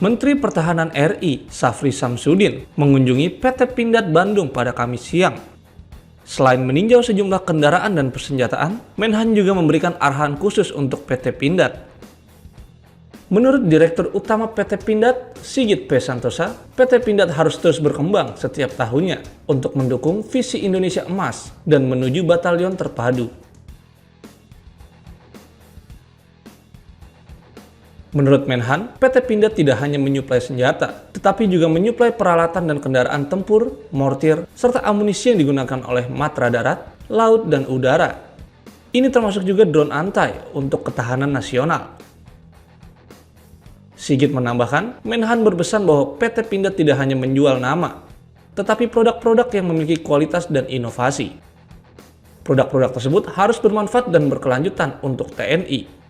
Menteri Pertahanan RI, Syafri Samsudin, mengunjungi PT Pindad Bandung pada Kamis siang. Selain meninjau sejumlah kendaraan dan persenjataan, Menhan juga memberikan arahan khusus untuk PT Pindad. Menurut Direktur Utama PT Pindad, Sigit P. Santosa, PT Pindad harus terus berkembang setiap tahunnya untuk mendukung visi Indonesia Emas dan menuju batalion terpadu. Menurut Menhan, PT Pindad tidak hanya menyuplai senjata, tetapi juga menyuplai peralatan dan kendaraan tempur, mortir, serta amunisi yang digunakan oleh Matra Darat, Laut, dan Udara. Ini termasuk juga drone antai untuk ketahanan nasional. Sigit menambahkan, Menhan berpesan bahwa PT Pindad tidak hanya menjual nama, tetapi produk-produk yang memiliki kualitas dan inovasi. Produk-produk tersebut harus bermanfaat dan berkelanjutan untuk TNI.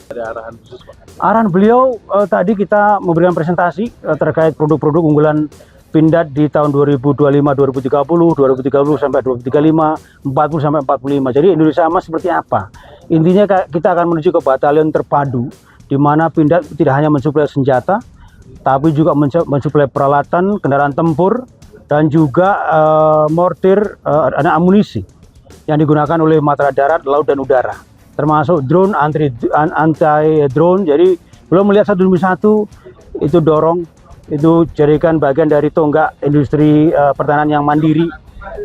Ada arahan khusus, Pak? Arahan beliau tadi kita memberikan presentasi terkait produk-produk unggulan Pindad di tahun 2025, 2030, 2030 sampai 2035, 40 sampai 45. Jadi Indonesia Emas seperti apa? Intinya kita akan menuju ke batalion terpadu, di mana Pindad tidak hanya mensuplai senjata, tapi juga mensuplai peralatan, kendaraan tempur, dan juga mortir dan amunisi yang digunakan oleh Matra Darat, Laut, dan Udara. Termasuk drone, anti-drone. Jadi belum melihat satu demi satu, itu dorong, itu jadikan bagian dari tonggak industri pertahanan yang mandiri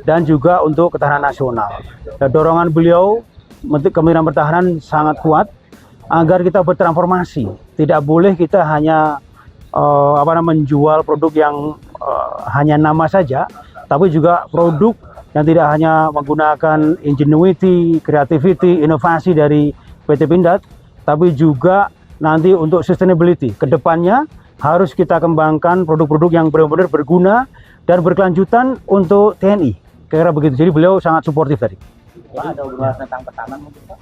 dan juga untuk ketahanan nasional. Dan dorongan beliau, Kementerian Pertahanan sangat kuat agar kita bertransformasi. Tidak boleh kita hanya menjual produk yang hanya nama saja, tapi juga produk yang tidak hanya menggunakan ingenuity, creativity, inovasi dari PT Pindad, tapi juga nanti untuk sustainability. Kedepannya harus kita kembangkan produk-produk yang benar-benar berguna dan berkelanjutan untuk TNI. Kira-kira begitu. Jadi beliau sangat suportif tadi. Pak, ada ulasan tentang pertahanan mungkin, Pak?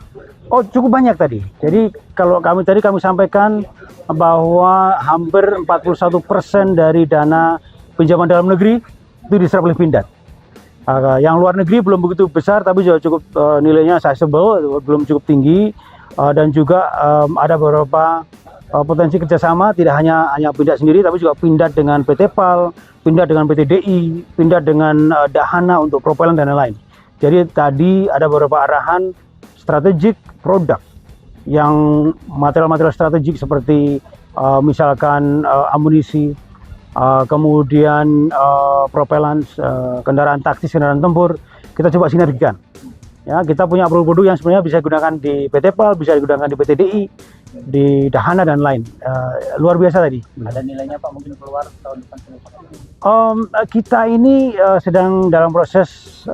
Oh, cukup banyak tadi. Jadi kalau kami sampaikan bahwa hampir 41% dari dana pinjaman dalam negeri itu diserap oleh Pindad. Yang luar negeri belum begitu besar, tapi juga cukup nilainya sizable, belum cukup tinggi, dan juga ada beberapa potensi kerjasama, tidak hanya Pindad sendiri, tapi juga Pindad dengan PT PAL, Pindad dengan PT DI, Pindad dengan Dahana untuk propelan dan lain-lain. Jadi tadi ada beberapa arahan strategik produk yang material-material strategik seperti misalkan amunisi, kemudian propelan, kendaraan taktis, kendaraan tempur, kita coba sinergikan. Ya, kita punya produk-produk yang sebenarnya bisa digunakan di PT PAL, bisa digunakan di PT DI, di Dahana dan lain. Luar biasa tadi. Ada nilainya, Pak, mungkin keluar tahun depan? Kita ini sedang dalam proses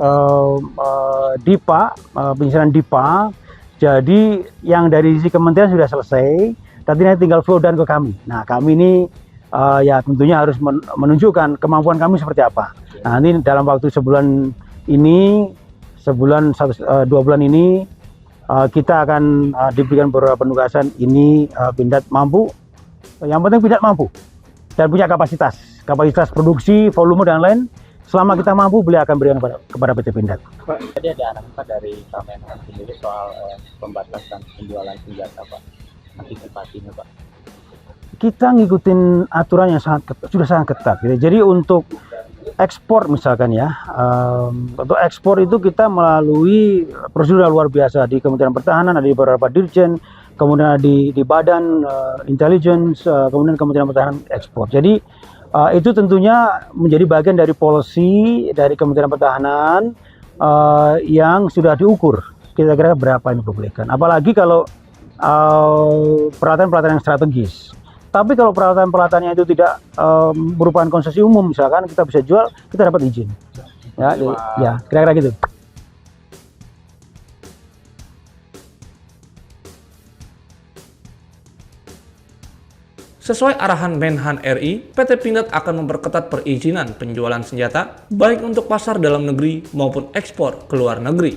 DIPA, penyusunan DIPA. Jadi yang dari sisi kementerian sudah selesai, tapi nanti tinggal flow down ke kami. Nah, kami ini ya tentunya harus menunjukkan kemampuan kami seperti apa. Nah, nanti dalam waktu sebulan ini, 2 bulan ini, kita akan diberikan beberapa penugasan. Ini Pindad mampu, yang penting Pindad mampu dan punya kapasitas produksi, volume dan lain. Selama kita mampu, beliau akan berikan kepada PT Pindad. Pak, tadi ada arahan, Pak, dari Kemenhan sendiri soal pembatasan penjualan senjata, Pak. Antisipasinya, Pak. Kita ngikutin aturan yang sudah sangat ketat. Gitu. Jadi untuk ekspor misalkan ya, untuk ekspor itu kita melalui prosedur yang luar biasa di Kementerian Pertahanan, ada di beberapa dirjen, kemudian di Badan Intelligence, kemudian Kementerian Pertahanan ekspor. Jadi itu tentunya menjadi bagian dari policy dari Kementerian Pertahanan yang sudah diukur. Kira-kira berapa yang diperbolehkan. Apalagi kalau peralatan-peralatan yang strategis. Tapi kalau peralatan-peralatannya itu tidak merupakan konsesi umum, misalkan kita bisa jual, kita dapat izin. Ya, kira-kira gitu. Sesuai arahan Menhan RI, PT Pindad akan memperketat perizinan penjualan senjata, baik untuk pasar dalam negeri maupun ekspor ke luar negeri.